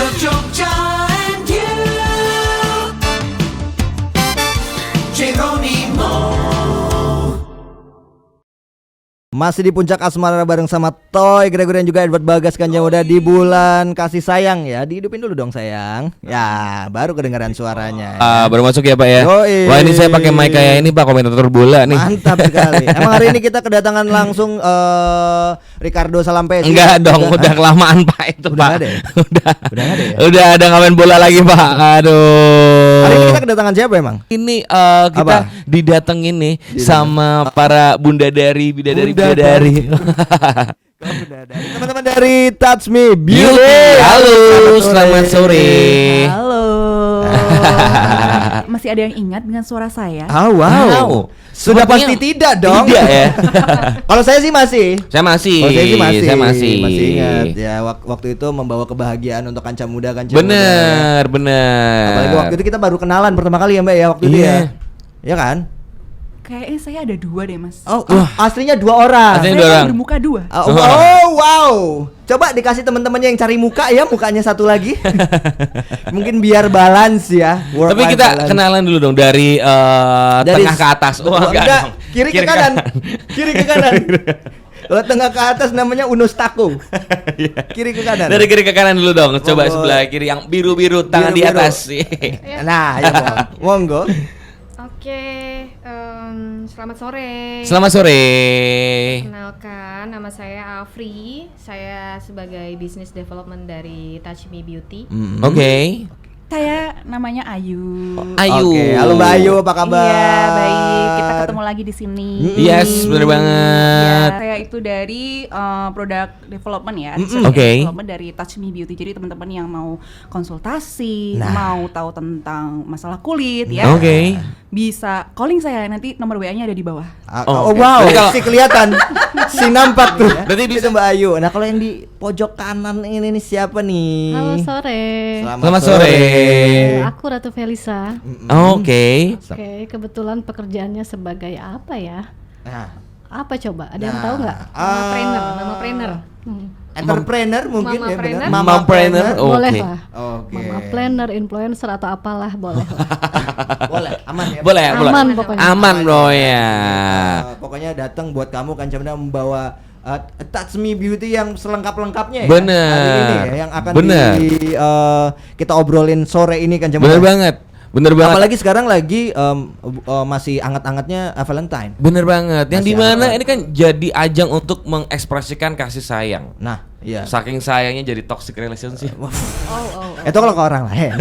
Love Jogja and you, Geronimo. Masih di puncak asmara bareng sama Toy Gregory dan juga Edward Bagas Ganja Muda di bulan kasih sayang ya. Dihidupin dulu dong sayang. Ya, baru kedengaran suaranya. Baru masuk ya Pak ya. Yoi. Wah ini saya pakai mic kayak ini Pak, komentator bola nih. Mantap sekali. Emang hari ini kita kedatangan langsung Ricardo Salampesi. Enggak dong, udah kelamaan Pak itu Udah Pak. ada ya? Udah. Udah ada ya? Udah ada ngamen bola lagi Pak. Aduh. Hari ini kita kedatangan siapa emang? Ini kita Apa? didatengin nih sama para bidadari. Teman-teman dari Touch Me Beauty. Beauty. Halo, selamat sore. Halo. Masih ada yang ingat dengan suara saya? Oh wow. Sudah Sepertinya pasti tidak dong. Tidak ya. Kalau saya sih masih. Saya masih. Kalau saya sih masih. Saya masih. Masih ingat ya waktu itu membawa kebahagiaan untuk kanca muda. Bener. Apalagi waktu itu kita baru kenalan pertama kali ya Mbak ya waktu itu ya. Ya kan? Kayaknya saya ada 2 deh mas. Oh, aslinya 2 orang. Aslinya Saya 2 orang. bermuka 2. Oh wow. Coba dikasih teman-temannya yang cari muka ya, mukanya satu lagi. Mungkin biar balance ya. Tapi kita kenalan dulu dong dari, tengah ke atas. Wah, enggak enggak. dong. Kiri ke kanan. Kiri ke kanan. Kalau tengah ke atas namanya Unus Taku. Kiri ke kanan. Dari kiri ke kanan dulu dong. Coba Monggo. sebelah kiri yang biru-biru, tangan di Biru-biru. atas. Nah, ya monggo. Oke, selamat sore. Selamat sore. Kenalkan, nama saya Afri. Saya sebagai Business Development dari Touch Me Beauty. Oke. Saya namanya Ayu. Ayu. Oke, halo Mbak Ayu, apa kabar? Iya baik. Kita ketemu lagi di sini. Yes, bener Ya, banget. saya itu dari product development ya. Oke. Development dari Touch Me Beauty. Jadi teman-teman yang mau konsultasi, Nah. mau tahu tentang masalah kulit ya. Oke. Bisa calling saya, nanti nomor WA-nya ada di bawah. Oh, oke. wow, Berarti kalau- si kelihatan, si nampak tuh. Berarti Itu Mbak Ayu. Nah kalau yang di pojok kanan ini nih siapa nih? Halo sore. Selamat sore. Aku Ratu Felisa. Oke. Oke, kebetulan pekerjaannya sebagai apa ya? Nah, Apa coba? Ada yang Nah, tahu nggak? Mama trainer. entrepreneur mungkin Mama ya benar. trainer. Mama trainer. Oh. Boleh Oke. lah. Oke. Mama planner, influencer atau apalah boleh lah. Boleh, aman ya. Boleh, boleh. Aman pokoknya. Aman bro ya. Pokoknya datang buat kamu kan Camda membawa Touch Me Beauty yang selengkap-lengkapnya ya. Bener. Hari ini ya, yang akan Bener. kita obrolin sore ini kan Camda. Bener banget. Bener banget. Apalagi sekarang lagi masih anget-angetnya Valentine. Bener banget. Yang Masih dimana hangat. ini kan jadi ajang untuk mengekspresikan kasih sayang. Nah, iya. Saking sayangnya jadi toxic relationship. Oh. Itu kalau ke orang lain.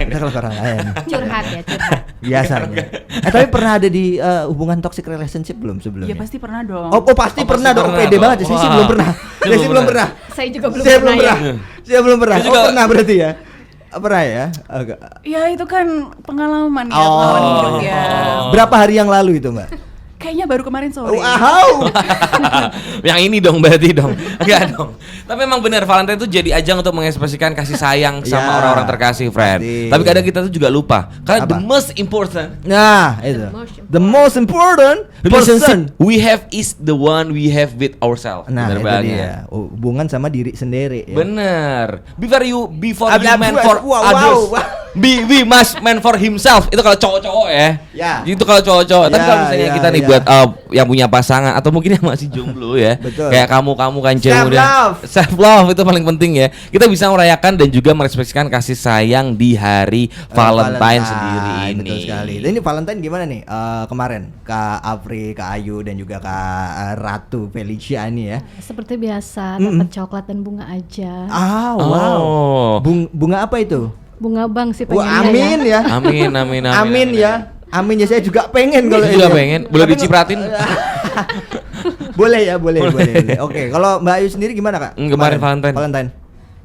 Itu kalau ke orang lain. Curhat ya, curhat. Biasanya. Tapi pernah ada di hubungan toxic relationship belum sebelumnya? Ya pasti pernah dong. Oh, pasti Oh, pernah pasti dong. pernah Pede dong. banget. Saya sih Wah. belum pernah. Saya Saya sih belum pernah. Saya juga belum Saya pernah belum ya. pernah. Saya belum pernah. Saya Oh, juga- pernah berarti ya? Pernah ya? Agak. Ya itu kan pengalaman ya, Oh. pengalaman hidup ya. Berapa hari yang lalu itu, Mbak? Kayaknya baru kemarin sore. Wow. Yang ini dong berarti dong. Enggak dong. Tapi memang benar Valentine itu jadi ajang untuk mengekspresikan kasih sayang sama Ya, orang-orang terkasih, friend. pasti. Tapi kadang kita tuh juga lupa. Karena Apa? the most important Nah, itu. The most important person. relationship we have is the one we have with ourselves. Nah, Bener itu banget. dia. Hubungan sama diri sendiri ya. Bener. Before you Ab- meant ab- for wow, others. wow. We must meant for himself. Itu kalau cowok-cowok ya. Ya. Itu kalau cowok-cowok. Tapi Ya, kalau misalnya ya, kita nih ya. buat yang punya pasangan atau mungkin yang masih jomblo ya. Betul. Kayak kamu kan cewek Self muda. love. Self love itu paling penting ya. Kita bisa merayakan dan juga merekspresikan kasih sayang di hari Valentine sendiri ini. Betul sekali. Dan ini Valentine gimana nih? Kemarin Kak Afri, Kak Ayu dan juga Kak Ratu Felicia ini ya. Seperti biasa, dapat coklat dan bunga aja. Wow. Oh. Bunga apa itu? Bunga bang sih Wah, pengennya amin ya. Amin, amin, amin. Amin ya. Amin ya, saya juga pengen kalau Saya ini juga ya. pengen. Boleh Tapi dicipratin? boleh ya, boleh. Oke, kalau Mbak Ayu sendiri gimana Kak? Kemarin Valentine. Valentine.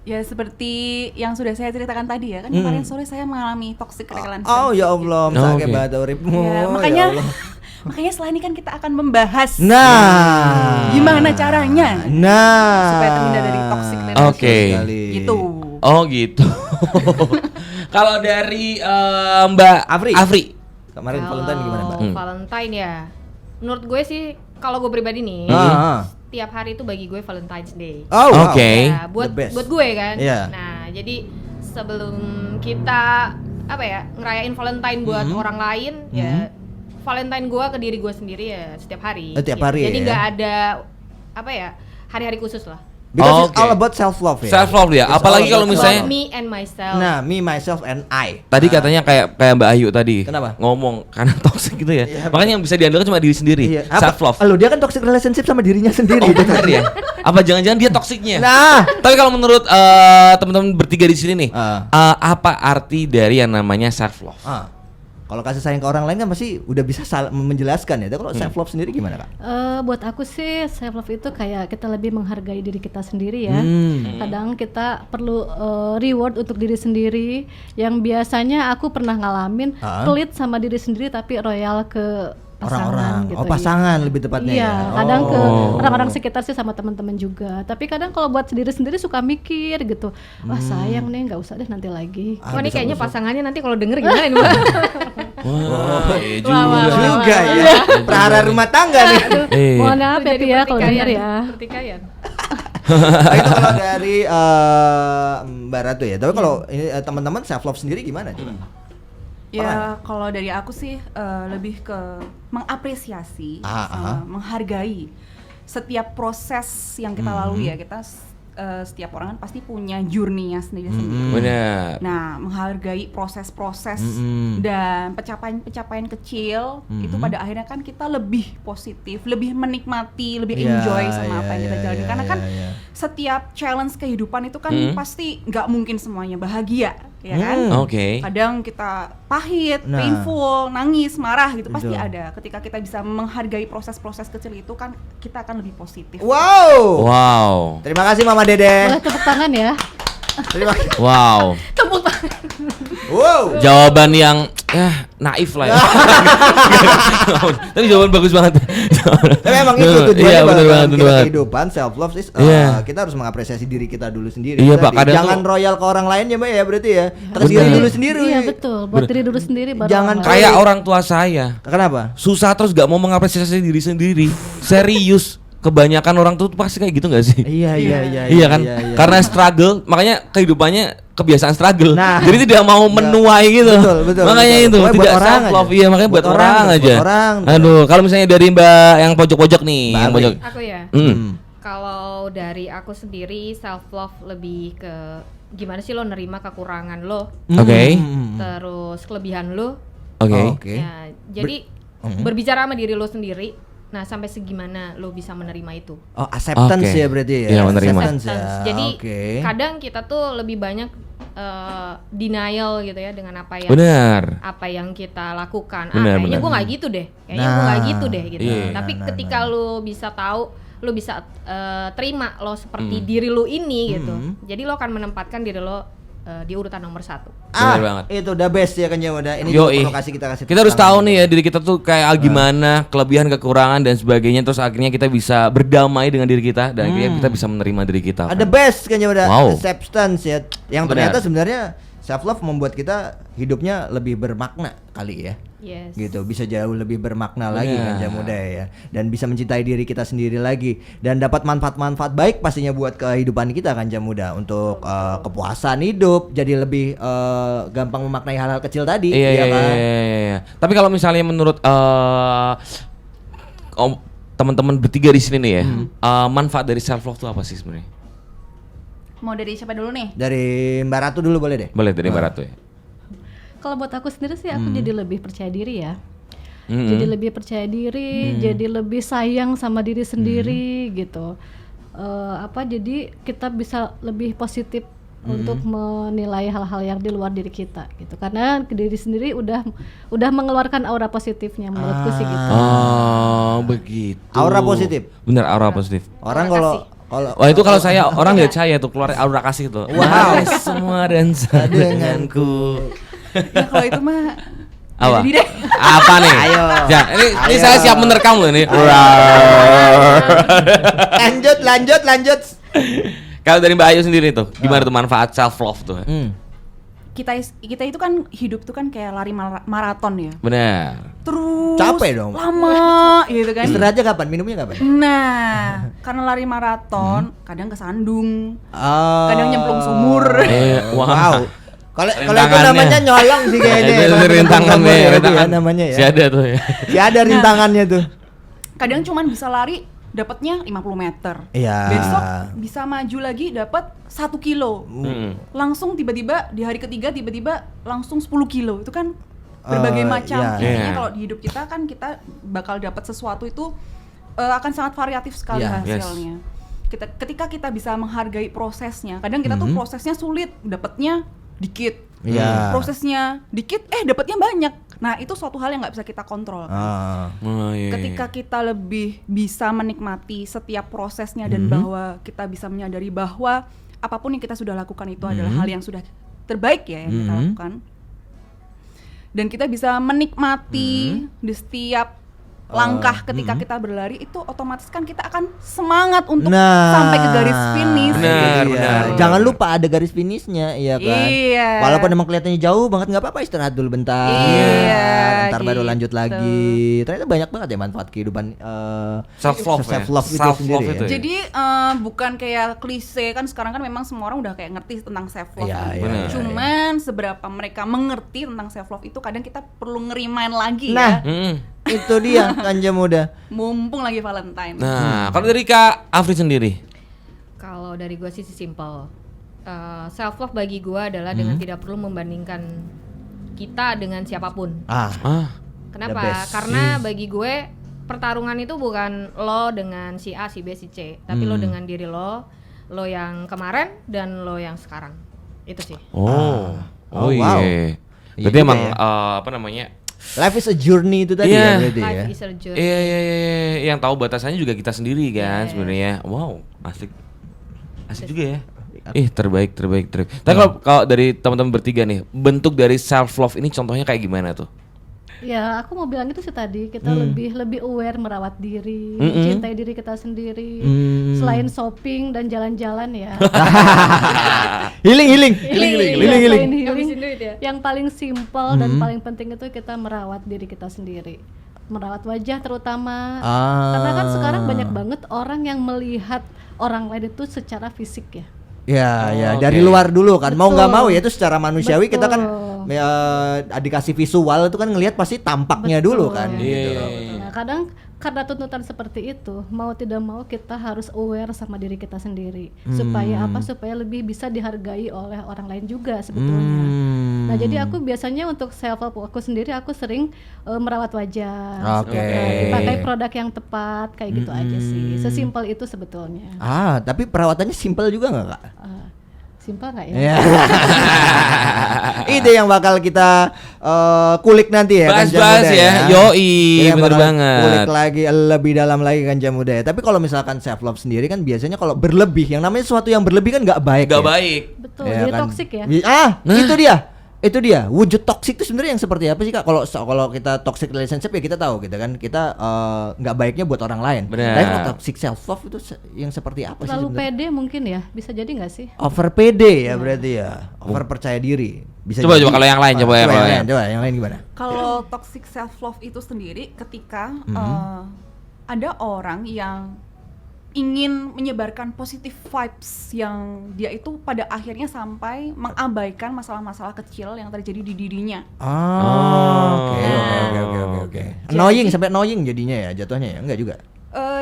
Ya seperti yang sudah saya ceritakan tadi ya, kan kemarin sore saya mengalami toxic relationship. Oh ya Allah, Oh, sakit oke. banget uripmu. Ya, ya makanya Allah. makanya setelah ini kan kita akan membahas Nah, gimana caranya Nah, supaya terhindar dari toxic relationship. Oke. sekali. Gitu. Oh gitu. Kalau dari Mbak Afri. Kemarin Valentine gimana Mbak? Valentine ya. Menurut gue sih, kalau gue pribadi nih, Ah. tiap hari itu bagi gue Valentine's Day. Oh, wow. Oke. Ya, buat The best. buat gue kan. Iya. Nah, jadi sebelum kita ngerayain Valentine buat orang lain, ya Valentine gua ke diri gua sendiri ya setiap hari. Setiap gitu. hari Jadi ya? nggak ada hari-hari khusus lah. Because Oh, it's all oke. about self love ya. Self love ya. It's Apalagi all kalau about misalnya About me and myself. Nah, me, myself, and I. tadi katanya kayak Mbak Ayu tadi. Kenapa? Ngomong karena toxic gitu ya. Iya, Makanya yang bisa diandalkan cuma diri sendiri. Iya. Apa? Self love. Lo dia kan toxic relationship sama dirinya sendiri. Oh, benar ya? Apa jangan-jangan dia toksiknya? Nah, Tapi kalau menurut teman-teman bertiga di sini nih, apa arti dari yang namanya self love? kalau kasih sayang ke orang lain kan pasti udah bisa menjelaskan ya. Tapi kalau self love sendiri gimana, Kak? Buat aku sih self love itu kayak kita lebih menghargai diri kita sendiri ya. Kadang kita perlu reward untuk diri sendiri yang biasanya aku pernah ngalamin pelit sama diri sendiri tapi royal ke pasangan Orang-orang. gitu. Oh, pasangan lebih tepatnya Iya, ya. kadang ke Oh. orang-orang sekitar sih sama teman-teman juga. Tapi kadang kalau buat sendiri-sendiri suka mikir gitu. Wah, sayang nih, nggak usah deh nanti lagi. Wah, ini kayaknya pasangannya nanti kalau denger gimana nih, Mbak? Wah, iya juga ya. Prahara rumah tangga nih. Mohon maaf ya, Jadi Pi, ya kalau pertikaian. denger ya. Pertikaian. Itu kalau dari Mbak Ratu ya. Tapi kalau ini teman-teman self love sendiri gimana coba? Ya kalau dari aku sih lebih ke mengapresiasi, sama menghargai setiap proses yang kita lalui ya. Kita setiap orang kan pasti punya journey-nya sendiri-sendiri. Benar. Nah, menghargai proses-proses dan pencapaian-pencapaian kecil itu pada akhirnya kan kita lebih positif, lebih menikmati, lebih enjoy sama apa yang kita jalani. Karena kan setiap challenge kehidupan itu kan pasti nggak mungkin semuanya bahagia, ya kan? Oke. Kadang kita pahit, Nah. painful, nangis, marah gitu pasti Betul. ada. Ketika kita bisa menghargai proses-proses kecil itu kan kita akan lebih positif. Wow. Wow. Terima kasih Mama Dede. Boleh tepuk tangan ya. Terima kasih. Wow. Wow. Jawaban yang naif lah ya. Tapi jawaban bagus banget. Tapi emang itu tujuannya Iya, benar dalam banget, benar banget. kehidupan self love is Iya. kita harus mengapresiasi diri kita dulu sendiri. Iya, Tadi, Pak, kadang jangan tuh- royal ke orang lain ya, Mbak ya, berarti ya. Kita kasih Benar. diri dulu sendiri. Iya betul, buat diri dulu sendiri baru Jangan orang lain. Kayak orang tua saya. Kenapa? Susah terus gak mau mengapresiasi diri sendiri. Serius. Kebanyakan orang tuh pasti kayak gitu gak sih? Iya. Iya kan? Karena struggle, makanya kehidupannya kebiasaan struggle. Nah. Jadi tidak mau menuai gitu. Betul, Makanya betul. itu Pokoknya buat tidak orang self love. aja. Iya, makanya buat orang buat aja. orang. Aduh, kalau misalnya dari Mbak yang pojok-pojok nih, Mbak yang Afri. pojok. Aku ya. Kalau dari aku sendiri self love lebih ke gimana sih lo nerima kekurangan lo, Oke. terus kelebihan lo. Oke. Oke. Ya, jadi berbicara sama diri lo sendiri. Nah, sampai segimana lo bisa menerima itu. Oh, acceptance Oke. ya berarti ya. Iya, menerima. Acceptance ya. Jadi Oke. kadang kita tuh lebih banyak denial gitu ya dengan apa yang kita lakukan. Benar, Kayaknya benar. gue nggak gitu deh. Kayaknya gue nggak gitu deh gitu. Iya. Tapi ketika lo bisa tahu, lo bisa terima lo seperti diri lo ini gitu. Jadi lo akan menempatkan diri lo di urutan nomor 1. Benar banget. Itu udah best ya kan ya udah. Ini Yoi. juga perlu kasih Kita harus tahu nih ya diri kita tuh kayak gimana, kelebihan, kekurangan dan sebagainya, terus akhirnya kita bisa berdamai dengan diri kita dan akhirnya kita bisa menerima diri kita. Ada best kan ya udah. Wow. Acceptance ya. Yang Benar. ternyata sebenarnya self love membuat kita hidupnya lebih bermakna kali ya. Yes. Gitu, bisa jauh lebih bermakna lagi kan Muda ya, dan bisa mencintai diri kita sendiri lagi dan dapat manfaat-manfaat baik pastinya buat kehidupan kita kan Muda, untuk kepuasan hidup, jadi lebih gampang memaknai hal-hal kecil tadi. Iya, ya kan? iya. Tapi kalau misalnya menurut teman-teman bertiga di sini nih ya, manfaat dari self love itu apa sih sebenarnya? Mau dari siapa dulu nih? Dari Mbak Ratu dulu boleh deh. Boleh dari Mbak Ratu ya. Kalau buat aku sendiri sih aku jadi lebih percaya diri ya. Jadi lebih percaya diri, jadi lebih sayang sama diri sendiri gitu. Jadi kita bisa lebih positif untuk menilai hal-hal yang di luar diri kita gitu. Karena diri sendiri udah mengeluarkan aura positifnya menurutku sih gitu. Oh, begitu. Aura positif. Bener, aura positif. Orang kalau Wah, itu kalau saya orang lihat saya tuh keluar aura kasih tuh. Wow. Semua dansa denganku. Ya kalau itu mah Apa? jadi deh. Apa nih? Ayo. Ya, ini saya siap menerkam loh ini. lanjut. Kalau dari Mbak Ayu sendiri tuh, gimana tuh manfaat self love tuh? Kita itu kan hidup tuh kan kayak lari maraton ya. Benar. Terus Capek dong. lama gitu kan. Istirahatnya kapan? Minumnya kapan? Nah, karena lari maraton kadang kesandung, Oh. kadang nyemplung sumur. Wow. Kalau itu Rintangannya. namanya nyolong sih kayaknya. Itu Kalau rintangannya, itu ya rintangan. namanya ya. Si ada tuh ya. Si ada rintangannya tuh. Kadang cuman bisa lari dapatnya 50 meter. Iya. Besok bisa maju lagi dapat 1 kilo. Langsung tiba-tiba di hari ketiga tiba-tiba langsung 10 kilo. Itu kan berbagai macam. iya. Intinya Iya. kalau di hidup kita kan kita bakal dapat sesuatu itu akan sangat variatif sekali Iya. hasilnya. Ketika kita bisa menghargai prosesnya. Kadang kita tuh prosesnya sulit, dapatnya dikit. Iya. Prosesnya dikit dapatnya banyak. Nah, itu suatu hal yang nggak bisa kita kontrol. Oh, iya. Ketika kita lebih bisa menikmati setiap prosesnya dan bahwa kita bisa menyadari bahwa apapun yang kita sudah lakukan itu adalah hal yang sudah terbaik ya yang kita lakukan, dan kita bisa menikmati di setiap langkah ketika kita berlari, itu otomatis kan kita akan semangat untuk sampai ke garis finish. Benar, Iya. benar. Jangan lupa ada garis finishnya, iya kan. Iya. Walaupun emang kelihatannya jauh banget, nggak apa-apa, istirahat dulu bentar. Iya, Ntar baru gitu. lanjut lagi. Ternyata banyak banget ya manfaat kehidupan Self love ya. self-love itu sendiri ya. Jadi bukan kayak klise kan, sekarang kan memang semua orang udah kayak ngerti tentang self love. Iya, iya, Benar. Cuman seberapa mereka mengerti tentang self love itu kadang kita perlu ngerimain lagi Nah. ya. Itu dia Kanja Muda. Mumpung lagi Valentine. Nah, kalau dari Kak Afri sendiri. Kalau dari gue sih simple. Self love bagi gue adalah dengan tidak perlu membandingkan kita dengan siapapun. Ah, Kenapa? the best. Karena bagi gue pertarungan itu bukan lo dengan si A, si B, si C, tapi lo dengan diri lo yang kemarin dan lo yang sekarang. Itu sih. oh wow. iya. Iya Berarti juga emang ya. apa namanya? Life is a journey itu tadi Iya. ya berarti ya. Life is a journey. Iya, yang tahu batasannya juga kita sendiri kan sebenarnya. Wow, asik juga ya. Terbaik. Tapi kalau dari teman-teman bertiga nih, bentuk dari self love ini contohnya kayak gimana tuh? Ya, aku mau bilang itu sih tadi, kita lebih aware merawat diri, mencintai diri kita sendiri. Selain shopping dan jalan-jalan ya. Healing. Selain healing, Ngabisin duit ya? yang paling simpel dan paling penting itu kita merawat diri kita sendiri. Merawat wajah terutama. Karena kan sekarang banyak banget orang yang melihat orang lain itu secara fisik ya. Ya, oke. dari luar dulu kan. Mau nggak mau ya itu secara manusiawi kita kan Betul. dikasih visual itu kan ngelihat pasti tampaknya dulu kan. Gitu loh. Nah, kadang karena tuntutan seperti itu, mau tidak mau kita harus aware sama diri kita sendiri. Supaya apa? Supaya lebih bisa dihargai oleh orang lain juga sebetulnya. Nah, jadi aku biasanya untuk self love aku sendiri, aku sering merawat wajah. Oke. Dipakai produk yang tepat, kayak gitu aja sih. Sesimpel itu sebetulnya. Tapi perawatannya simpel juga nggak Kak? Simpel nggak ya? Ya. Itu yang bakal kita kulik nanti ya Kanja Bahas-bahas Muda ya. Yoi, Kita bener bakal banget. Kulik lagi lebih dalam lagi Kanja Muda ya. Tapi kalau misalkan self love sendiri kan biasanya kalau berlebih, yang namanya sesuatu yang berlebih kan nggak baik. Gak ya. baik. Betul, Ya jadi kan? toksik ya. Itu dia. Wujud toksik itu sebenarnya yang seperti apa sih Kak? Kalau kita toxic relationship ya kita tahu gitu kan. Kita nggak baiknya buat orang lain. Benar. Tapi kalau toxic self love itu yang seperti apa sih Terlalu sebenarnya? pede mungkin ya, bisa jadi nggak sih? Over pede ya berarti ya. Over percaya diri. Bisa Coba jadi. kalau yang lain, coba yang lain. Coba yang lain gimana? Kalau toxic self love itu sendiri ketika ada orang yang ingin menyebarkan positive vibes yang dia itu pada akhirnya sampai mengabaikan masalah-masalah kecil yang terjadi di dirinya. Oke. Annoying sampai annoying jadinya ya jatuhnya ya? Enggak juga.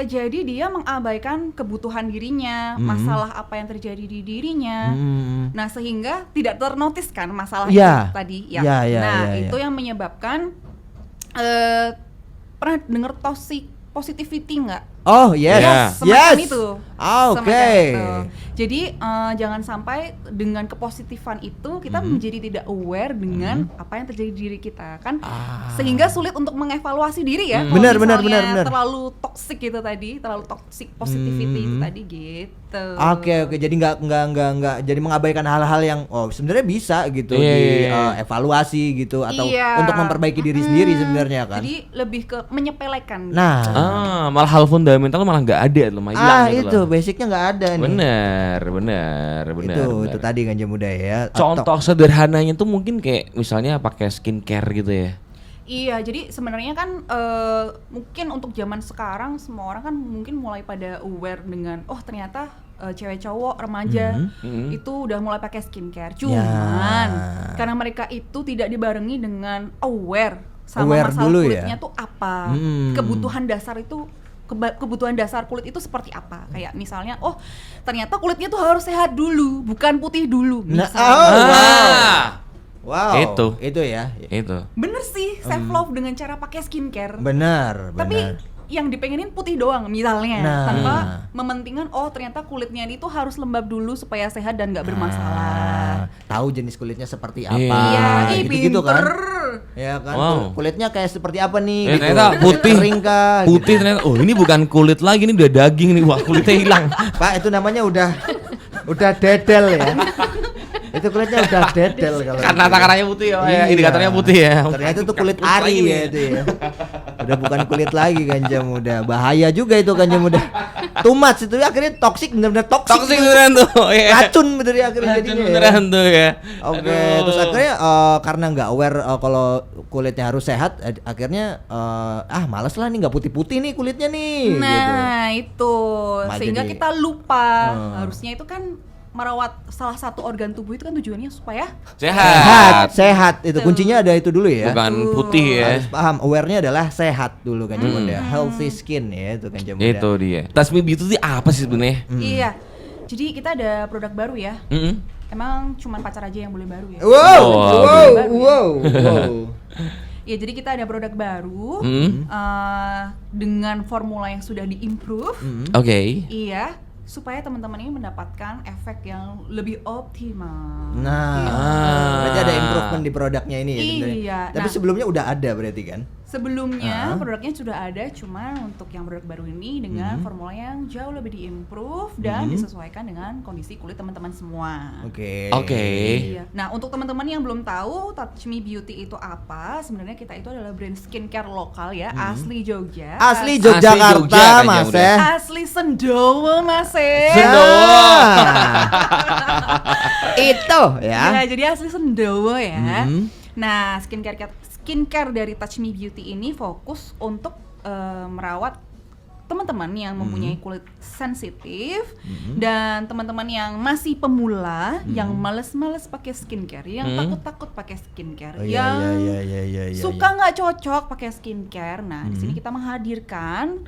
Jadi dia mengabaikan kebutuhan dirinya, masalah apa yang terjadi di dirinya. Nah, sehingga tidak ternotis kan masalah Iya. itu tadi ya. Iya, Nah, iya. itu yang menyebabkan pernah dengar toxic positivity nggak? Oh yes, Semacam itu. Oke. Semacam itu. Jadi jangan sampai dengan kepositifan itu kita menjadi tidak aware dengan apa yang terjadi di diri kita kan, sehingga sulit untuk mengevaluasi diri ya. Kalau Benar. misalnya terlalu toxic itu tadi, terlalu toxic positivity itu tadi gitu. Oke. Jadi nggak jadi mengabaikan hal-hal yang sebenarnya bisa gitu di evaluasi gitu atau Iya. untuk memperbaiki diri sendiri sebenarnya kan. Jadi lebih ke menyepelekan. Nah, Malah hal fundamental malah nggak ada loh, malah hilang gitu itu loh. basicnya nggak ada nih. Bener. Itu tadi Kanja Muda ya. Contoh sederhananya tuh mungkin kayak misalnya pakai skincare gitu ya. Iya, jadi sebenarnya kan mungkin untuk zaman sekarang semua orang kan mungkin mulai pada aware dengan ternyata cewek cowok remaja itu udah mulai pakai skincare. Cuman karena mereka itu tidak dibarengi dengan aware sama Aware masalah dulu kulitnya ya? tuh apa, kebutuhan dasar itu kebutuhan dasar kulit itu seperti apa. Kayak misalnya, oh ternyata kulitnya tuh harus sehat dulu, bukan putih dulu. Nah, Misalnya. wow. Itu ya. Itu. Bener sih, self love dengan cara pakai skincare. Benar. Tapi yang dipengenin putih doang misalnya, Nah. tanpa mementingkan oh ternyata kulitnya ini tuh harus lembab dulu supaya sehat dan nggak bermasalah. Tahu jenis kulitnya seperti apa. Iya, gitu kan. pinter. Ya kan. Wow. Kulitnya kayak seperti apa nih? Ternyata putih. Kering kah? Putih ternyata. Oh, ini bukan kulit lagi, ini udah daging nih. Wah, kulitnya hilang. Pak, itu namanya udah dedel ya. Itu kulitnya udah dedel kalau. Karena gitu. takarannya putih ya. Iya. Indikatornya putih ya. Ternyata itu kulit Bukan ari lagi nih. ya itu ya. Udah bukan kulit lagi ganja muda. Bahaya juga itu ganja muda. Too much itu akhirnya toksik, bener-bener toksik. Toxic beneran tuh. Iya. Racun bener ya akhirnya Racun jadinya. Ya. beneran tuh ya. Oke, Aduh. terus akhirnya karena nggak aware kalau kulitnya harus sehat, akhirnya males lah nih nggak putih-putih nih kulitnya nih. gitu. Nah itu Malah sehingga jadi- kita lupa harusnya itu kan merawat salah satu organ tubuh itu kan tujuannya supaya Sehat itu kuncinya ada itu dulu ya. Bukan putih ya. Harus paham, awarenya adalah sehat dulu kan muda, healthy skin ya itu kan muda. Itu dia. Tasmi Beauty itu apa sih sebenarnya? iya. Jadi kita ada produk baru ya. Mm-mm. Emang cuman pacar aja yang boleh baru ya. Wow, Oh, wow. Ya jadi kita ada produk baru Mm. dengan formula yang sudah diimprove. Oke. Iya, supaya teman-teman ini mendapatkan efek yang lebih optimal. Nah, berarti ada improvement di produknya ini ya sebenarnya. Iya, Tapi nah. sebelumnya udah ada berarti kan? Sebelumnya produknya sudah ada, cuman untuk yang produk baru ini dengan formula yang jauh lebih diimprove dan disesuaikan dengan kondisi kulit teman-teman semua. Oke. Oke. Iya. Nah, untuk teman-teman yang belum tahu Touch Me Beauty itu apa, sebenarnya kita itu adalah brand skincare lokal ya, asli Jogja. Asli Jogja Yogyakarta, kan, Mas Jogja. ya. Asli Sendowo, Mas. Itu ya. Ya, jadi asli Sendowo ya. Nah, skincare dari Touch Me Beauty ini fokus untuk merawat teman-teman yang mempunyai kulit sensitif dan teman-teman yang masih pemula, yang males-males pakai skincare, yang takut-takut pakai skincare, Oh, iya, yang iya, suka nggak cocok pakai skincare. Nah, di sini kita menghadirkan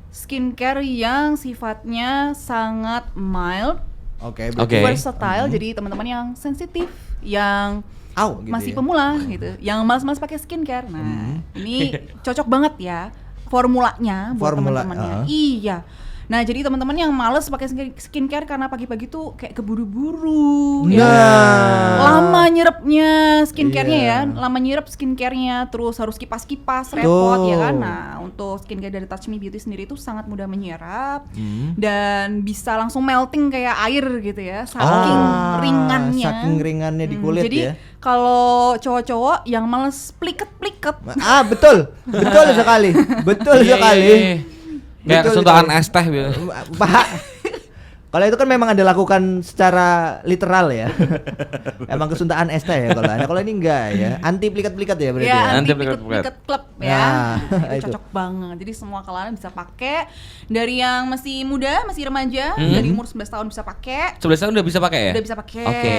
skincare yang sifatnya sangat mild, Oke, Oke. versatile. Jadi teman-teman yang sensitif, yang gitu masih ya. pemula gitu, yang malas-malas pakai skincare. Nah, ini cocok banget ya formulanya buat Formula, teman-temannya. Iya. Nah, jadi teman-teman yang males pakai skincare karena pagi-pagi tuh kayak keburu-buru, ya. Lama nyerapnya skincare-nya Iya. ya, lama nyerap skincare-nya, terus harus kipas-kipas, repot Betul. ya kan. Nah, untuk skincare dari Touch Me Beauty sendiri itu sangat mudah menyerap dan bisa langsung melting kayak air gitu ya, saking ringannya. Saking ringannya di kulit Jadi ya. kalau cowok-cowok yang males pliket-pliket, Betul. Betul sekali. Betul Iya, sekali. iya, iya. Kayak Betul kesuntaan sekali. es teh gitu. Pak, kalau itu kan memang Anda lakukan secara literal ya. Emang kesuntaan es teh ya kalau Anda. Kalau ini enggak ya. Anti plikat-plikat ya berarti ya, ya. Anti anti pliket-pliket. pliket klub ya. Nah, itu itu. cocok banget. Jadi semua kalangan bisa pakai. Dari yang masih muda, masih remaja, dari umur 11 tahun bisa pakai. 11 tahun udah bisa pakai ya? Udah bisa pakai. Oke.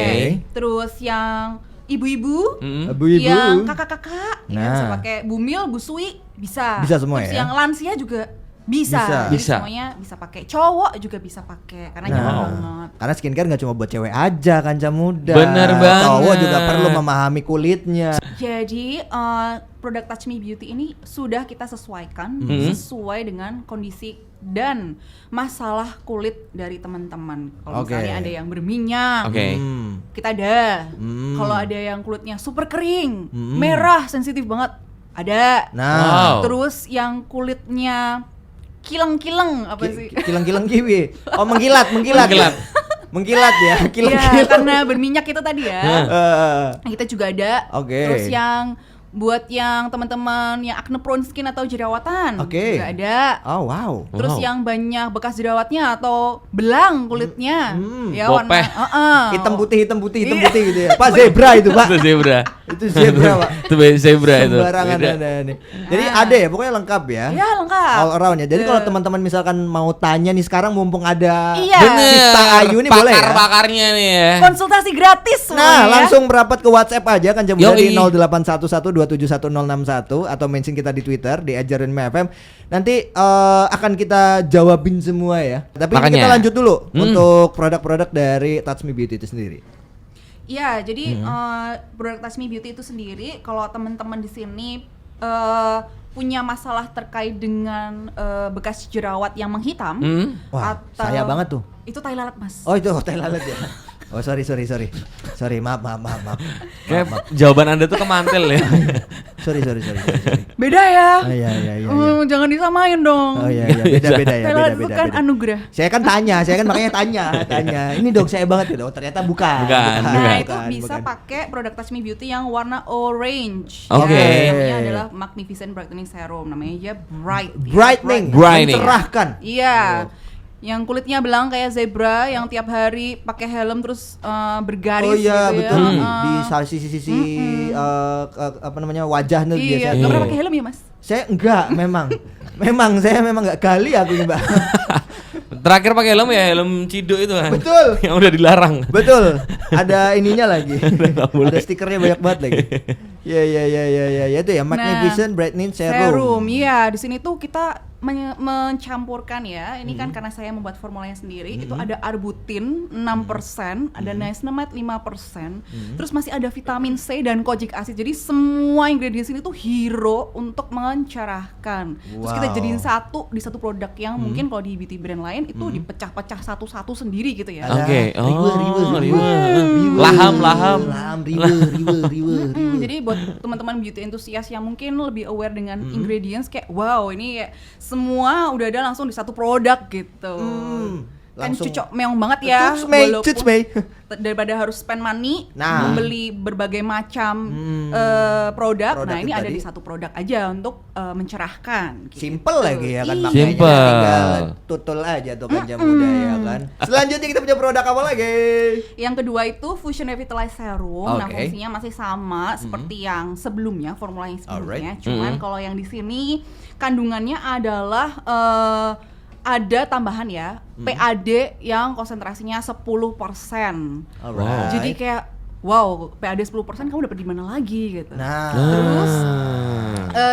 Terus yang ibu-ibu, Ibu-ibu. yang kakak-kakak, ya, bisa Nah. pakai Bumil, Busui, bisa. Bisa semua Terus ya? yang lansia juga bisa. Bisa. Jadi Bisa. semuanya bisa pakai. Cowok juga bisa pakai karena nyaman banget. Karena skincare nggak cuma buat cewek aja kan muda. Bener banget. Cowok juga perlu memahami kulitnya. Jadi produk Touch Me Beauty ini sudah kita sesuaikan sesuai dengan kondisi dan masalah kulit dari teman-teman. Kalau Oke. misalnya ada yang berminyak, Oke. kita ada. Kalau ada yang kulitnya super kering, merah, sensitif banget, ada. Nah, Wow. Terus yang kulitnya kilang-kilang apa sih? kilang-kilang kiwi. Oh, mengkilat. Mengkilat. Mengkilat ya, Iya, kilang-kilang. karena berminyak itu tadi ya. Kita juga ada. Oke. Terus yang buat yang teman-teman yang acne prone skin atau jerawatan Oke. juga ada. Oh, wow. Terus Wow. yang banyak bekas jerawatnya atau belang kulitnya, ya Bopeh. warna Hitam putih Iya. gitu ya. Pak zebra itu, Pak. Itu zebra. Itu zebra, Pak. Itu zebra itu. Sembarangan Beda. ada nih. Jadi ada ya, pokoknya lengkap ya. Ya lengkap. All around ya. Jadi kalau teman-teman misalkan mau tanya nih sekarang mumpung ada Iya. Sista Ayu nih boleh ya. Pakar-pakarnya nih ya. Konsultasi gratis Nah, semuanya. langsung merapat ke WhatsApp aja kan Jamuda Yoi. di 0811271061 atau mention kita di Twitter di @jarinmfm. Nanti akan kita jawabin semua ya. Tapi Makanya. kita lanjut dulu untuk produk-produk dari Touch Me Beauty itu sendiri. Iya, jadi produk Touch Me Beauty itu sendiri kalau teman-teman di sini punya masalah terkait dengan bekas jerawat yang menghitam Wah, atau saya banget tuh. Itu tai lalat, Mas. Oh, itu hotel lalat ya. Oh, sorry. Sorry, maaf. Kayak jawaban Anda tuh kemantel ya. Sorry. Beda ya. Oh, iya. Jangan disamain dong. Oh iya, beda ya, Tai lalat itu beda. kan anugerah. Saya kan makanya tanya. Ini dong saya banget gitu. Oh, ternyata bukan. Nah, itu bukan. bisa pakai produk Touch Me Beauty yang warna orange. Oke. Ya, namanya adalah Magnificent Brightening Serum. Namanya aja Bright. ya. Brightening, mencerahkan. Iya. Yang kulitnya belang kayak zebra, yang tiap hari pakai helm terus bergaris Oh iya, gitu betul. ya. Di sisi-sisi apa namanya wajah tuh Iya, biasa. nggak pernah pakai helm ya, Mas? Saya enggak, memang saya enggak gali aku ini, Mbak. Terakhir pakai helm ya helm Cido itu kan. Betul. Yang udah dilarang. Betul. Ada ininya lagi. Nggak boleh. Ada stikernya banyak banget lagi. Ya itu ya Magnificent Brightening Serum. Iya, di sini tuh kita mencampurkan ya. Ini kan karena saya membuat formulanya sendiri. Itu ada arbutin 6%, ada niacinamide 5%, terus masih ada vitamin C dan kojic acid. Jadi semua ingredients ini tuh hero untuk mencerahkan. Terus kita Wow. jadiin di satu produk yang mungkin kalau di beauty brand lain itu dipecah-pecah satu-satu sendiri gitu ya. Oke. Riwe. Laham. Riwe. Jadi buat teman-teman beauty enthusiast yang mungkin lebih aware dengan ingredients kayak wow ini kayak semua udah ada langsung di satu produk gitu. Kan Langsung. cocok meong banget ya. Cuts Mei. Daripada harus spend money Nah. membeli berbagai macam produk. Nah, ini itu ada tadi. di satu produk aja untuk mencerahkan gitu. Simple lagi ya kan Iya. makanya Simple. tinggal tutul aja tuh kan Jamuda ya kan. Selanjutnya kita punya produk apa lagi? Yang kedua itu Fusion Revitalize Serum. Nah, Oke. fungsinya masih sama seperti yang sebelumnya, formula yang sebelumnya. Alright. Cuman kalau yang di sini kandungannya adalah ada tambahan ya, PAD yang konsentrasinya 10%. Alright. Jadi kayak wow, PAD 10% kamu dapat di mana lagi gitu. Nah, Terus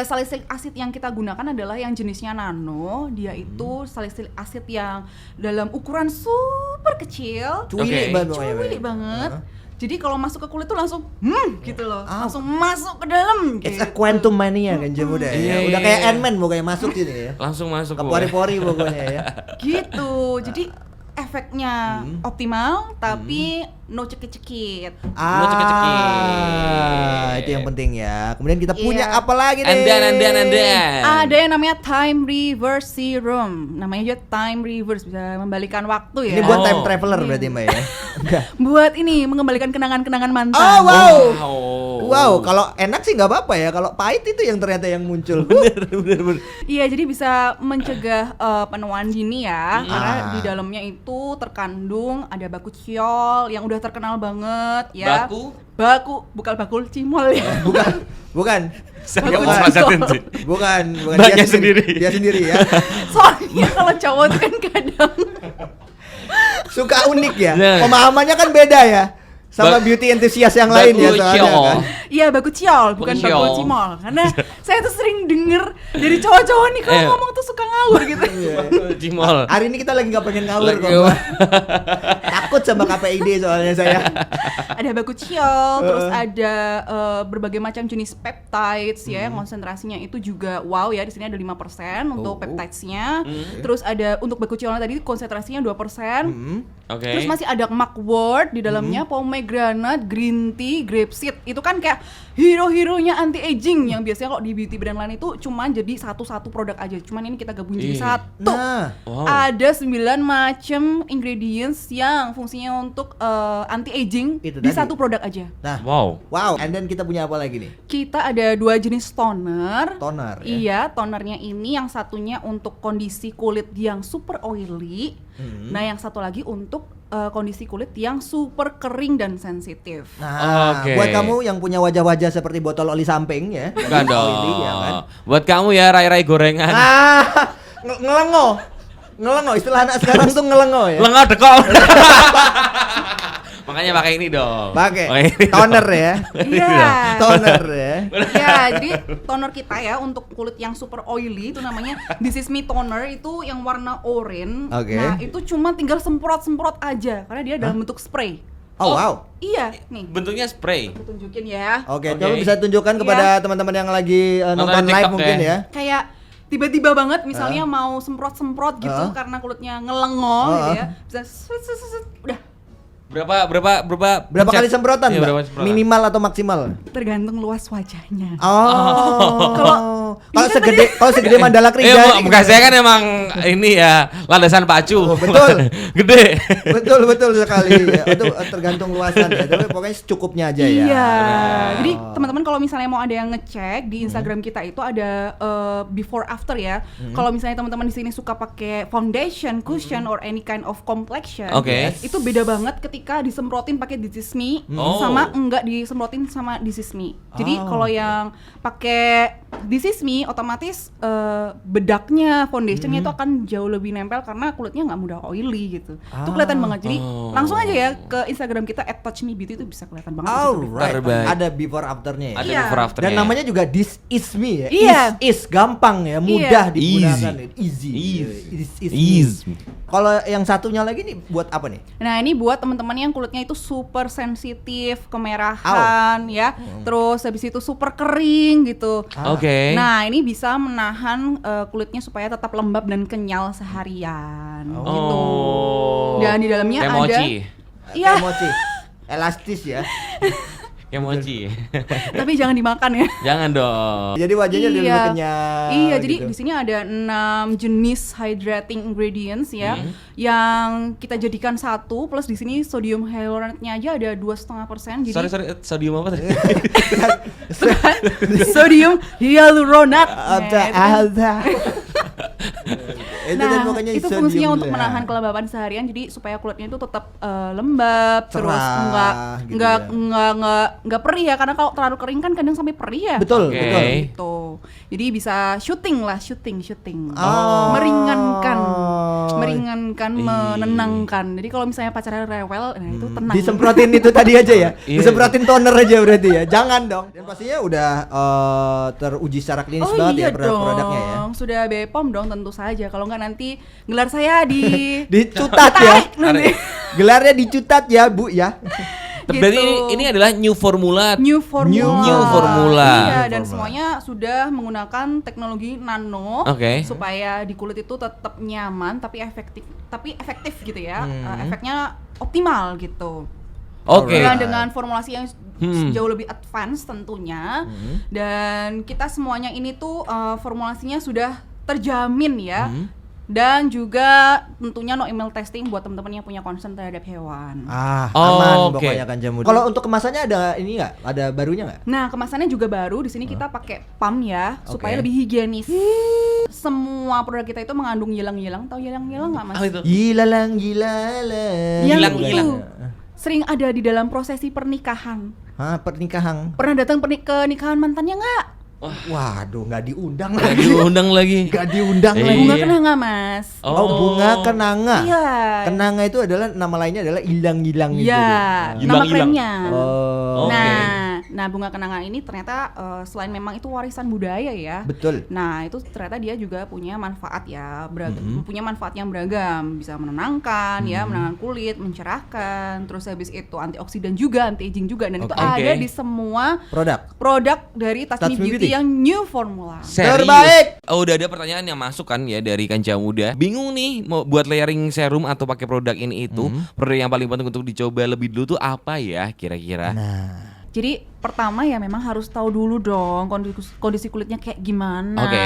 salicylic acid yang kita gunakan adalah yang jenisnya nano. Dia itu salicylic acid yang dalam ukuran super kecil, cuili Oke. banget pokoknya, cuili Mbak. banget. Jadi kalau masuk ke kulit tuh langsung gitu loh, Ah. langsung masuk ke dalam. It's gitu. a quantum mania kan Jamuda ya. Iya, Udah iya, kayak iya. Ant-Man pokoknya masuk sini ya. Langsung masuk. Ke pori-pori pokoknya ya. Gitu. Jadi efeknya optimal tapi no cekit-cekit. Itu yang penting ya. Kemudian kita punya Iya. apa lagi nih? Andan. Ada yang namanya Time Reverse Serum. Namanya aja Time Reverse, bisa membalikan waktu ya. Ini buat Oh. time traveler berarti Mbak ya. Enggak. Buat ini mengembalikan kenangan-kenangan mantan. Oh wow. Oh. Wow, kalau enak sih nggak apa-apa ya. Kalau pahit itu yang ternyata yang muncul. Bener. Iya, jadi bisa mencegah penuaan dini ya. Karena di dalamnya itu terkandung ada baku ciol yang udah terkenal banget ya. Bukan bakul cimol ya. Bukan. Saya Bagus. mau masakin sih. Bukan Mbaknya sendiri. Dia sendiri ya. Soalnya kalau cowok tuh kan kadang Suka unik ya. Nah. Pemahamannya kan beda ya. Sama beauty enthusiast yang lain ya Baku soalnya ciol. kan. iya baku ciol, bukan Baku bakul ciol. cimol. Karena saya tuh sering denger dari cowok-cowok nih kalau ngomong tuh suka ngawur gitu. Cimol. Hari ini kita lagi nggak pengen ngawur Lagi kok. Mbak. Takut sama KPID soalnya saya. Ada baku ciol, terus ada berbagai macam jenis peptides ya, yang konsentrasinya itu juga wow ya, di sini ada 5% untuk peptidesnya. Terus ada untuk baku ciolnya tadi konsentrasinya 2%. Oke. Terus masih ada mugwort di dalamnya, pomegranate, green tea, grapeseed. Itu kan kayak hero-heronya anti aging yang biasanya kok di beauty brand lain itu cuman jadi satu produk aja. Cuman ini kita gabungin jadi satu. Nah, Wow. Ada 9 macam ingredients yang fungsinya untuk anti aging Itu di tadi. satu produk aja. nah. Wow. Wow, and then kita punya apa lagi nih? Kita ada 2 jenis toner. Toner ya. Iya, tonernya ini yang satunya untuk kondisi kulit yang super oily. Nah, yang satu lagi untuk kondisi kulit yang super kering dan sensitif. Nah, Oke. buat kamu yang punya wajah-wajah seperti botol oli samping ya. Bukan dong. Oily, ya kan? Buat kamu ya rai-rai gorengan. Ngelengo. Ngelengo, istilah anak sekarang tuh ngelengo ya. Lengah dekol. Makanya pakai ini dong. Pakai ini toner dong. ya. Iya. Toner ya. Ya, jadi toner kita ya untuk kulit yang super oily itu namanya This Is Me Toner, itu yang warna oranye. Oke. Nah, itu cuma tinggal semprot-semprot aja karena dia dalam bentuk spray. Oh, wow. Iya, nih. Bentuknya spray. Aku tunjukin ya. Oke, Oke. coba bisa tunjukkan kepada teman-teman yang lagi nonton Nonton live TikTok mungkin ya. ya. Kayak tiba-tiba banget misalnya mau semprot-semprot gitu karena kulitnya ngelengo gitu ya. Bisa udah Berapa kali semprotan, Iya, Mbak? berapa semprotan? Minimal atau maksimal? tergantung luas wajahnya. Oh. Kalau Kalau segede Mandala Kriga. Muka saya kan emang ini ya landasan pacu. Oh, betul. Gede. betul sekali. Ya. Itu tergantung luasan ya. Tapi pokoknya secukupnya aja ya. Iya. Jadi teman-teman kalau misalnya mau ada yang ngecek di Instagram kita itu ada before after ya. Kalau misalnya teman-teman di sini suka pakai foundation, cushion or any kind of complexion, Oke. itu beda banget ketika disemprotin pakai This Is Me Oh. sama enggak disemprotin sama This Is Me. Jadi kalau yang pakai This Is Me otomatis bedaknya, foundationnya itu akan jauh lebih nempel karena kulitnya nggak mudah oily gitu. Itu kelihatan banget. Jadi langsung aja ya ke Instagram kita @touchmebeauty itu bisa kelihatan banget. di situ. Alright. Terbaik. Ada before afternya ya. Ada Iya. before afternya. Dan namanya juga This Is Me ya. Iya. Is gampang ya, mudah Iya. digunakan. Easy. Easy. This is Easy. me. Kalau yang satunya lagi nih buat apa nih? Nah ini buat teman-teman yang kulitnya itu super sensitif, kemerahan ya, terus habis itu super kering gitu. Oke. Nah ini bisa menahan kulitnya supaya tetap lembab dan kenyal seharian gitu. Dan di dalamnya Kayak ada, mochi. iya, Emosi. Elastis ya. Kayak mochi. tapi jangan dimakan ya. Jangan dong. Jadi wajahnya lebih kenyal. Iya, jadi gitu. di sini ada 6 jenis hydrating ingredients ya, yang kita jadikan satu, plus di sini sodium hyaluronate-nya aja ada 2,5%. Jadi Sorry, sodium apa tadi? sodium hyaluronate. Itu Nah, kan pokoknya itu sodium fungsinya untuk ya. menahan kelembaban seharian, jadi supaya kulitnya itu tetap lembab, terus Cerah, gitu enggak perih ya, karena kalau terlalu kering kan kadang sampai perih ya. Betul, Oke. betul. Gitu. Jadi bisa syuting, Oh. meringankan, menenangkan. Jadi kalau misalnya pacarnya rewel, nah itu tenang. Disemprotin itu tadi aja ya. Iya. Disemprotin toner aja berarti ya. Jangan dong. Dan pastinya udah teruji secara klinis Oh banget iya ya produknya ya. dong, sudah BPOM dong tentu saja. Kalau nggak nanti gelar saya Dicutat ya. Tarik nanti. Gelarnya dicutat ya, Bu ya. Berarti Gitu. ini adalah new formula. New formula. New formula. Iya, New dan formula. semuanya sudah menggunakan teknologi nano Oke. supaya di kulit itu tetap nyaman tapi efektif gitu ya. Efeknya optimal gitu. Oke. Dengan formulasi yang jauh lebih advance tentunya. Dan kita semuanya ini tuh formulasinya sudah terjamin ya. Dan juga tentunya no email testing buat teman-teman yang punya concern terhadap hewan. Aman Oke. pokoknya kan jamu. Kalau untuk kemasannya ada ini nggak? Ada barunya nggak? Nah, kemasannya juga baru. Di sini kita pakai pump ya, supaya Oke. lebih higienis. Semua produk kita itu mengandung yilang-yilang. Tahu yilang-yilang nggak, Mas? Apa itu? Gilalang. Yang Hilang-hilang. itu sering ada di dalam prosesi pernikahan. Hah, pernikahan. Pernah datang ke nikahan mantannya nggak? Waduh, nggak diundang Nggak lagi. diundang lagi. Nggak diundang Iya. lagi. Bunga kenanga, Mas. Oh, bunga kenanga. Iya. Kenanga itu adalah nama lainnya adalah ilang-ilang itu. Iya, nama Hilang-hilang. kerennya. Oh. Oke. Nah, bunga kenanga ini ternyata selain memang itu warisan budaya ya. Betul. Nah, itu ternyata dia juga punya manfaat ya, punya manfaat yang beragam, bisa menenangkan ya, menenangkan kulit, mencerahkan, terus habis itu antioksidan juga, anti aging juga, dan itu Oke. ada di semua produk dari Touch Touch Me Me Beauty Beauty. yang new formula. Serius? Terbaik. Oh, udah ada pertanyaan yang masuk kan ya dari Kanca Muda. Bingung nih mau buat layering serum atau pakai produk ini itu. Produk yang paling penting untuk dicoba lebih dulu tuh apa ya kira-kira? Jadi pertama ya memang harus tahu dulu dong kondisi kulitnya kayak gimana. Oke.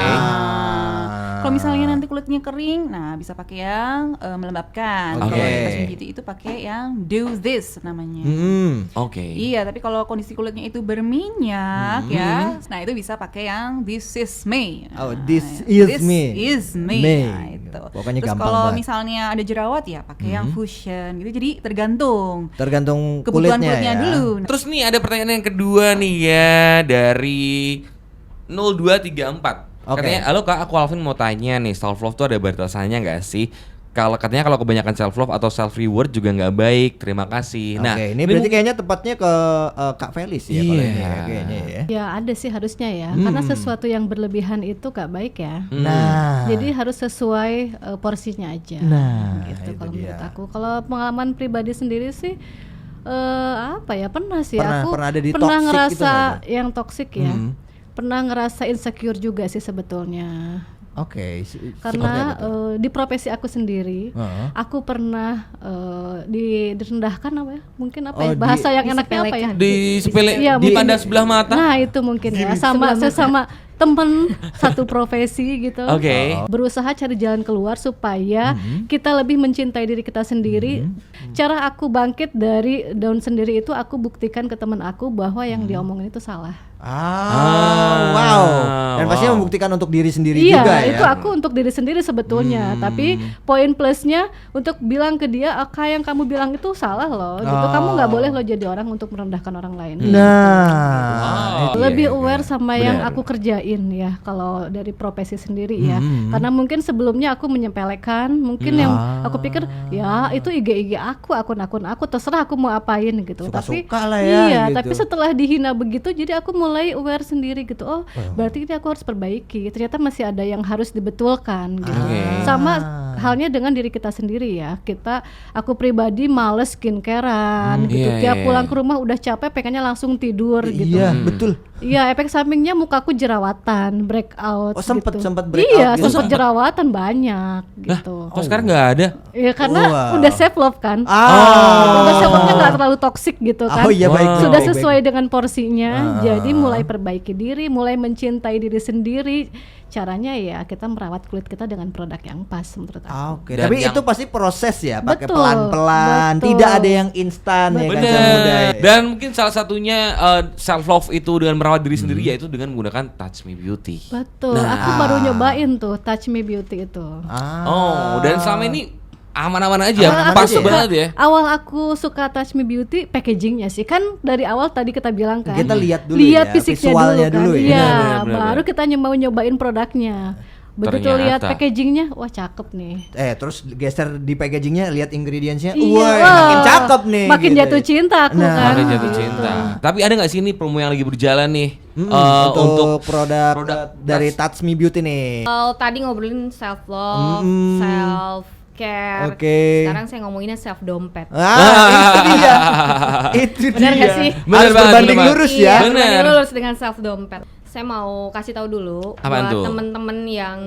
Kalau misalnya nanti kulitnya kering, nah bisa pakai yang melembabkan. Oke. Kalau di Touch Me Beauty itu pakai yang Do This namanya. Oke. Iya, tapi kalau kondisi kulitnya itu berminyak ya, nah itu bisa pakai yang This Is Me. Oh, Nah, This Is Me. Is Me. Me. Nah, itu. Pokoknya Terus gampang kalau banget. misalnya ada jerawat ya pakai yang Fusion gitu. Jadi tergantung Tergantung kebutuhan kulitnya kulitnya ya. dulu. Terus nih ada pertanyaan yang kedua nih ya dari 0234. Oke. Katanya, halo Kak, aku Alvin mau tanya nih, self love tuh ada batasannya nggak sih? Katanya kalau kebanyakan self love atau self reward juga nggak baik. Terima kasih. Oke, ini berarti kayaknya tepatnya ke Kak Felis ya kalau ini ya, kayaknya ya. Ya ada sih harusnya ya, karena sesuatu yang berlebihan itu gak baik ya. Nah, Jadi harus sesuai porsinya aja. Nah, gitu itu kalau dia. menurut aku. Kalau pengalaman pribadi sendiri sih apa ya, pernah sih Pernah- aku pernah ada di pernah toxic gitu ngerasa nggak yang toksik ya. Pernah ngerasa insecure juga sih sebetulnya. oke. Karena di profesi aku sendiri, Heeh. aku pernah direndahkan apa ya? Mungkin apa Oh, ya? Bahasa yang enaknya apa ya? disepelekan. di sepele Iya, dipandang mungkin. sebelah mata. Nah, itu mungkin ya sama sesama temen satu profesi gitu. Oke. Berusaha cari jalan keluar supaya kita lebih mencintai diri kita sendiri. Cara aku bangkit dari down sendiri itu aku buktikan ke teman aku bahwa yang dia omongin itu salah. Wow. Dan pastinya membuktikan untuk diri sendiri Iya, juga ya. itu aku untuk diri sendiri sebetulnya. Tapi poin plusnya untuk bilang ke dia, "Kak, yang kamu bilang itu salah loh." Gitu. Kamu nggak boleh lo jadi orang untuk merendahkan orang lain. Nah, itu Lebih ya, aware sama yang benar. aku kerjain ya kalau dari profesi sendiri ya. Karena mungkin sebelumnya aku menyepelekan, mungkin yang aku pikir ya itu IG aku, akun-akun aku, terserah aku mau apain gitu. Suka-suka lah ya, iya, gitu. tapi setelah dihina begitu jadi aku mulai aware sendiri gitu. Oh, berarti ini aku harus perbaiki. Ternyata masih ada yang harus dibetulkan gitu. Oke. Sama halnya dengan diri kita sendiri ya. Aku pribadi males skincarean gitu. Iya, Tiap iya, pulang iya. ke rumah udah capek pengennya langsung tidur gitu. Iya, betul. Iya, efek sampingnya mukaku jerawatan, breakout. Oh, sempet gitu. breakout Iya, gitu. sempet jerawatan banyak gitu. Kok sekarang nggak ada? Iya, karena Wow. udah self love kan. Ah. Udah self love-nya nggak terlalu toksik gitu kan. Oh iya, baik, baik, Sudah baik, sesuai baik. dengan porsinya. Jadi mulai perbaiki diri, mulai mencintai diri sendiri. Caranya ya kita merawat kulit kita dengan produk yang pas menurut aku. Oke, Dan tapi yang- itu pasti proses ya, pakai Betul, pelan-pelan, betul. tidak ada yang instan ya kan Jamuda ya. Dan mungkin salah satunya self love itu dengan merawat diri sendiri yaitu dengan menggunakan Touch Me Beauty. Betul. Aku baru nyobain tuh Touch Me Beauty itu. Oh, dan selama ini aman-aman aja, Aman-aman pas aja ya? banget ya. Awal aku suka Touch Me Beauty packagingnya sih kan dari awal tadi kita bilang kan. Kita lihat dulu lihat ya, fisiknya visualnya dulu kan. dulu ya. Iya, Benar, benar, baru benar. kita mau nyobain produknya. Begitu Ternyata. lihat packagingnya, wah cakep nih. Terus geser di packagingnya, lihat ingredientsnya, Iya, wah wah, makin cakep nih. makin gitu. jatuh cinta aku Nah, kan. Makanya jatuh Gitu. cinta. Tapi ada nggak sih ini promo yang lagi berjalan nih untuk produk dari Touch Me Beauty nih. Kalau tadi ngobrolin self love, self care. Oke. Sekarang saya ngomonginnya self dompet. Itu dia. Itu Benar dia. nggak sih? Benar Harus banget, berbanding benar lurus banget. ya. Benar. Berbanding lurus dengan self dompet. Saya mau kasih tahu dulu Apaan buat tuh? temen-temen yang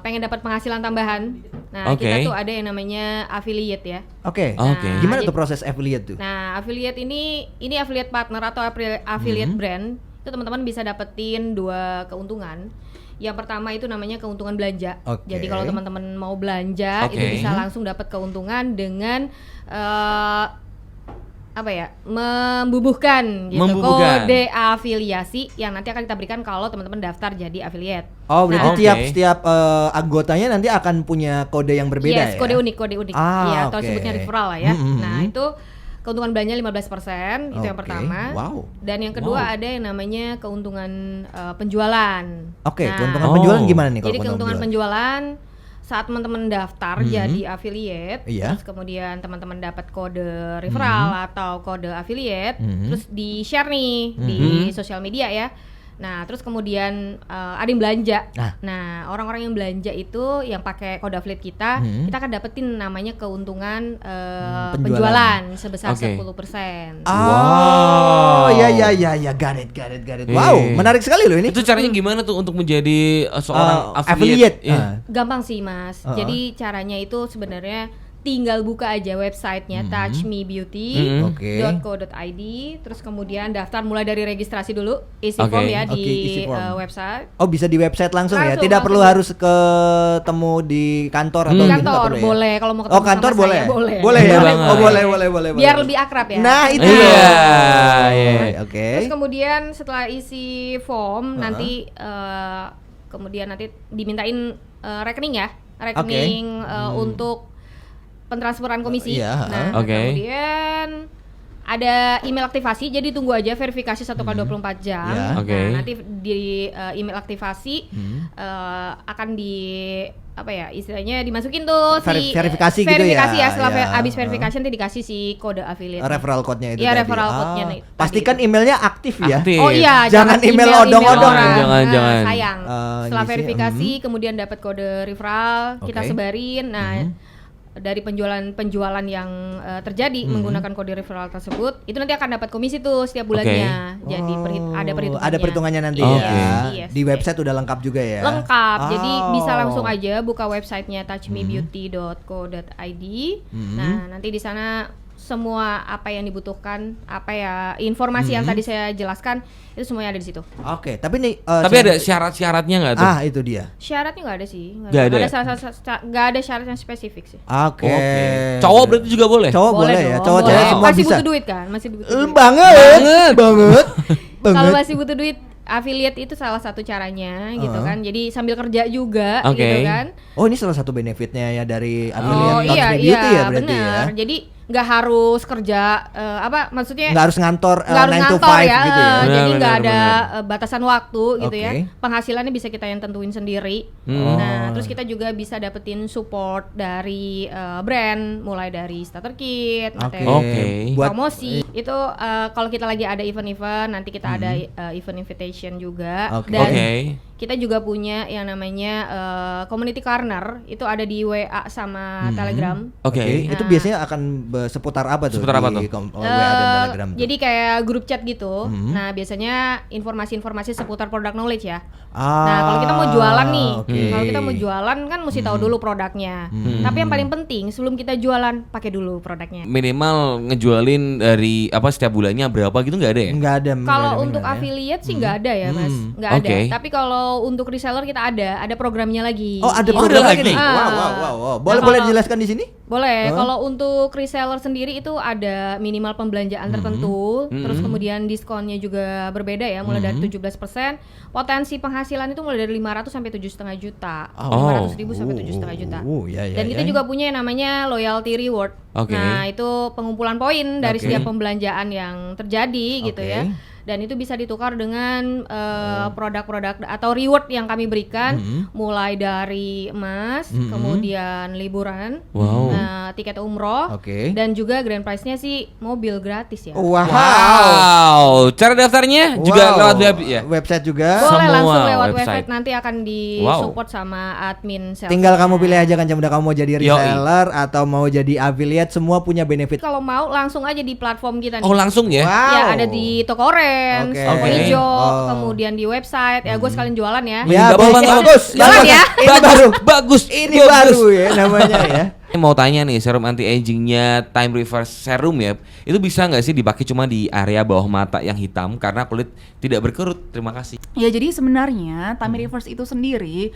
pengen dapat penghasilan tambahan. Nah, Oke. kita tuh ada yang namanya affiliate ya. Oke. Oke. Gimana jadi- tuh proses affiliate tuh? Nah, affiliate ini affiliate partner atau affiliate brand. Itu teman-teman bisa dapetin 2 keuntungan. Yang pertama itu namanya keuntungan belanja. Oke. Jadi kalau teman-teman mau belanja Oke. itu bisa langsung dapat keuntungan dengan membubuhkan gitu Membubuhkan. kode afiliasi yang nanti akan kita berikan kalau teman-teman daftar jadi affiliate. Oh, berarti Nah, setiap anggotanya nanti akan punya kode yang berbeda Yes, ya? kode unik. Ah, Iya, atau oke. sebutnya referral lah ya. Mm-mm. Nah, itu keuntungan belanja 15%, itu yang Oke, pertama. wow. Dan yang kedua ada yang namanya keuntungan penjualan. Oke, Nah, keuntungan penjualan gimana nih kalau jadi keuntungan penjualan saat teman-teman daftar jadi affiliate, Iya. terus kemudian teman-teman dapat kode referral atau kode affiliate, terus di share nih di sosial media ya. Nah, terus kemudian ada yang belanja. Nah, orang-orang yang belanja itu yang pakai kode affiliate kita akan dapetin namanya keuntungan penjualan sebesar Oke. 10%. Oh, ya, got it. Wow, menarik sekali loh ini. Itu caranya gimana tuh untuk menjadi seorang affiliate. Iya. Gampang sih, Mas. Jadi caranya itu sebenarnya tinggal buka aja websitenya touchmebeauty.co.id, terus kemudian daftar mulai dari registrasi dulu, isi form ya di isi form. website. Oh, bisa di website langsung ya? Langsung, Tidak perlu langsung. harus ketemu di kantor atau Di gitu, nggak kantor perlu ya? boleh, kalau mau ketemu Oh, kantor sama boleh. saya, boleh. Boleh ya? Boleh banget. Oh, boleh. Biar lebih akrab ya. Nah, itu. Iya. Oke. Terus kemudian setelah isi form nanti kemudian nanti dimintain rekening ya, rekening untuk pentransferan komisi. Iya, Nah, Oke. kemudian ada email aktivasi, jadi tunggu aja verifikasi 1x24 jam. Ya. Oke. Nah, nanti di email aktivasi akan di apa ya istilahnya dimasukin tuh Verifikasi gitu ya? verifikasi ya, setelah Ya. habis verifikasi nanti dikasih si kode affiliate. Referral code-nya itu Iya, tadi. referral code-nya nih, tadi Pastikan itu. emailnya aktif ya. Aktif. Oh iya, Jangan email odong-odong. orang. Jangan, Nah, jangan. sayang. Setelah Ngisi, verifikasi kemudian dapat kode referral, kita Oke. sebarin. Nah, dari penjualan yang terjadi menggunakan kode referral tersebut, itu nanti akan dapat komisi tuh setiap bulannya. Jadi ada perhitungannya. Ada perhitungannya nanti Oke. ya. Yes, Di website udah lengkap juga ya. Lengkap, jadi bisa Oh. langsung aja buka websitenya touchmebeauty.co.id. Nah, nanti di sana semua apa yang dibutuhkan, apa ya informasi yang tadi saya jelaskan itu semuanya ada di situ. Oke, tapi nih Tapi ada syarat-syaratnya nggak tuh? itu dia. Syaratnya nggak ada sih, Nggak ada. nggak ada syarat yang spesifik sih. Oke. Cowok berarti juga boleh? Cowok boleh ya. dong, Cowok boleh. cewek semua Masih bisa. butuh duit kan, masih butuh duit. Banget. Kalau masih butuh duit, affiliate itu salah satu caranya gitu kan. Jadi sambil kerja juga Oke. gitu kan. Oh, ini salah satu benefitnya ya dari Oh affiliate iya Touch Me iya Beauty ya berarti benar. ya. Jadi nggak harus kerja maksudnya Nggak harus ngantor nggak harus 9 to ngantor 5 ya, gitu ya. jadi Benar, nggak benar, ada batasan waktu gitu ya. Oke. Penghasilannya bisa kita yang tentuin sendiri. Nah, terus kita juga bisa dapetin support dari brand, mulai dari starter kit, materi Oke. Buat promosi. Itu kalau kita lagi ada event-event, nanti kita ada event invitation juga. Oke. Dan Oke. kita juga punya yang namanya community corner, itu ada di WA sama Telegram. Oke. Itu biasanya akan seputar apa tuh? Seputar apa di tuh? WA dan Telegram tuh? Jadi kayak grup chat gitu. Nah, biasanya informasi-informasi seputar produk knowledge ya. Nah, kalau kita mau jualan nih, oke. kalau kita mau jualan kan mesti tahu dulu produknya. Tapi yang paling penting sebelum kita jualan pakai dulu produknya. Minimal ngejualin dari apa setiap bulannya berapa gitu nggak ada ya? Nggak ada. Kalau nggak ada untuk minat ya. affiliate sih nggak ada ya, Mas. Nggak ada. Oke. Tapi kalau untuk reseller kita ada programnya lagi. Oh, ada Gitu. program lagi nih. Ah. Wow. Boleh dijelaskan di sini? Boleh. Kalau untuk reseller sendiri itu ada minimal pembelanjaan tertentu, terus kemudian diskonnya juga berbeda ya, mulai dari 17%. Potensi penghasilan itu mulai dari 500 sampai 7,5 juta. 500.000 sampai 7,5 juta. Ya, Dan kita juga punya yang namanya loyalty reward. Oke. Nah, itu pengumpulan poin dari Oke. setiap pembelanjaan yang terjadi gitu Oke. ya. Dan itu bisa ditukar dengan produk-produk atau reward yang kami berikan, mulai dari emas, kemudian liburan, Wow. tiket umroh, Oke. dan juga grand prize-nya sih mobil gratis ya. Wow. Cara daftarnya juga lewat web ya? Website juga. Boleh semua langsung lewat website. website, nanti akan disupport sama admin sales. Tinggal kamu pilih aja kan Jamuda, kamu mau jadi Yoi. reseller atau mau jadi affiliate, semua punya benefit. Kalau mau langsung aja di platform kita nih. Oh langsung ya? Wow. Ya ada di toko orange, Oke. toko Oke. hijau, Oh. kemudian di website. Ya gue sekalian jualan ya. Ya, Nggak apa-apa, nggak bagus. apa-apa. Jualan ya. Ini baru. Bagus. Ini baru ya namanya ya. Mau tanya nih, serum anti agingnya Time Reverse Serum ya, itu bisa nggak sih dipakai cuma di area bawah mata yang hitam karena kulit tidak berkerut? Terima kasih. Ya, jadi sebenarnya Time Reverse itu sendiri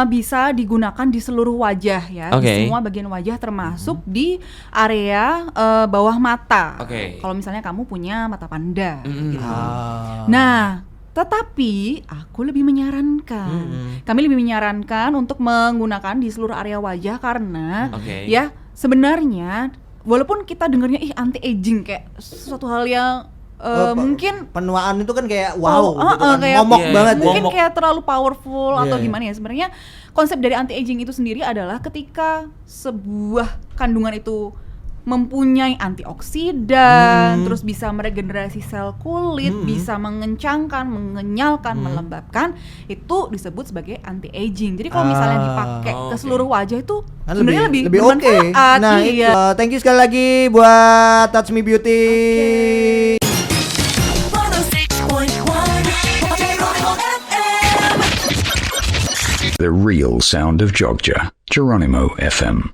bisa digunakan di seluruh wajah ya, Oke. di semua bagian wajah termasuk di area bawah mata. Oke. Kalau misalnya kamu punya mata panda gitu. Ah. Nah, tetapi aku lebih menyarankan, kami lebih menyarankan untuk menggunakan di seluruh area wajah karena Oke. ya sebenarnya walaupun kita dengarnya anti aging kayak sesuatu hal yang mungkin penuaan itu kan kayak wow, gitu kan. kayak momok Iya, banget. mungkin momok. kayak terlalu powerful atau Iya. gimana ya. Sebenarnya konsep dari anti aging itu sendiri adalah ketika sebuah kandungan itu mempunyai antioksidan, terus bisa meregenerasi sel kulit, bisa mengencangkan, mengenyalkan, melembabkan, itu disebut sebagai anti aging. Jadi kalau misalnya dipakai ke seluruh wajah itu Kan sebenarnya lebih oke. bermanfaat. Nah, iya. thank you sekali lagi buat Touch Me Beauty. 106.1 FM. The real sound of Jogja. Geronimo FM.